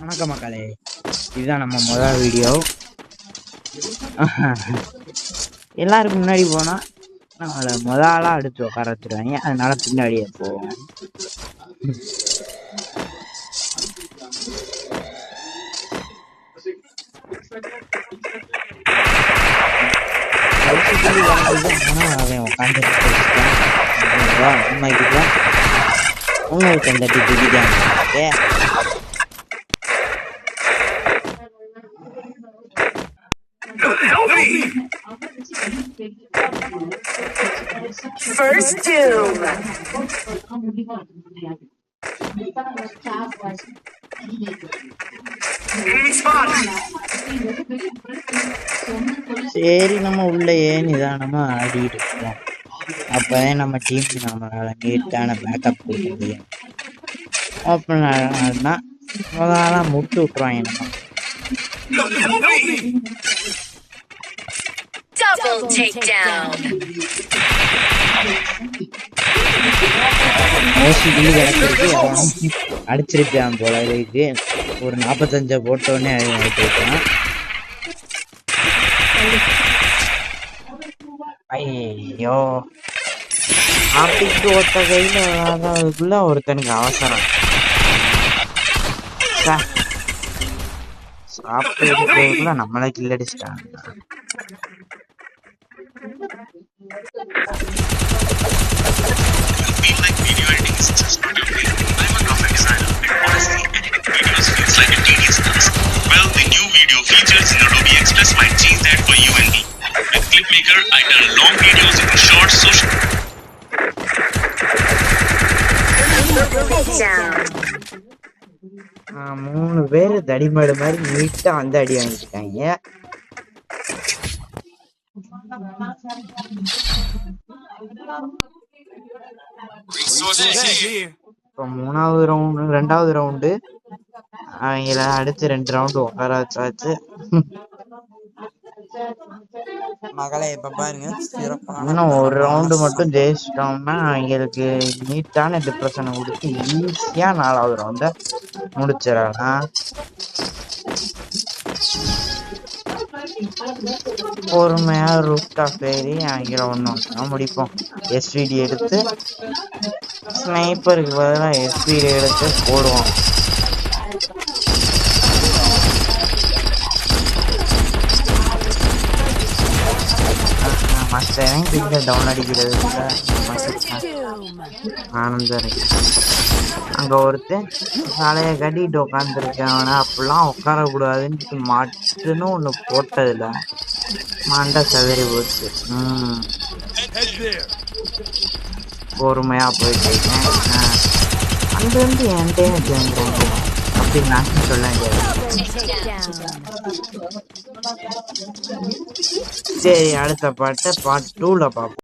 வணக்கம் மக்களே, இதுதான் நம்ம முதல் வீடியோ. எல்லாருக்கும் முன்னாடி போனா நம்மளை முதலாக அடிச்சு உட்கார வச்சிருவாங்க, அதனால பின்னாடியே போவோம். உங்களுக்கு அந்த First doom. சரி, நம்ம உள்ள நிதானமா ஆடிட்டு இருக்கோம். அப்பதான் நம்ம டீமுக்கு நம்மளால நீட்டான பேக்கப் கொடுக்க முடியும். ஓப்பன் ஆனா முதல்ல முட்டு விட்டுருவாங்க. Double takedown. அடிச்சிருக்கான் போல இருக்கு. ஒரு 45 போட்டோடனே ஆயிட்டான். ஐயோ, அப்படிக்கு ஒத்த கையில அதுக்குள்ள ஒருத்தனுக்கு அவசரம். சாப்பிட்டு நம்மளே கில்லடிச்சிட்டாங்க. Video editing is just not your thing. I'm a graphic designer. Honestly, editing videos feels like a tedious task. Well, the new video features in Adobe Express might change that for you and me. With Clipmaker, I turn long videos into short social. மூணு பேரு தடிமாடு மாதிரி நீட்டா அந்த அடி வாங்கிட்டாங்க. இப்போ ரெண்டாவது round அவங்கள அடுத்து 2 ரவுண்டு உட்கார வச்சாச்சு. மகளே இப்ப பாருங்க, இன்னும் ஒரு ரவுண்டு மட்டும் ஜெயிச்சிட்டோம்னா அவங்களுக்கு நீட்டான டிப்ரெஷனை கொடுத்து ஈஸியா 4வது ரவுண்ட முடிச்சிடலாம். பொறுமையா ரூட்டா பேரி அவங்கள ஒண்ணு முடிப்போம். எஸ்விடி எடுத்து ஸ்னைப்பருக்கு பதிலாக எஸ்விடி எடுத்து போடுவோம். டவுன் அடிக்கிறது ஆனந்தம். அங்க ஒருத்தன் தலைய கட்டிட்டு உட்காந்துருக்கான். அப்படிலாம் உட்கார கூடாதுன்னு மட்டுன்னு ஒண்ணு போட்டதுல மண்டை சதறி போச்சு. பொறுமையா போயிட்டு இருக்கேன். அங்க இருந்து என்கிட்ட சேர்ந்துறாங்க அப்படின்னு நான் சொல்ல முடியாது. சரி, அடுத்த பாட்டை பார்ட் 2ல பார்ப்போம்.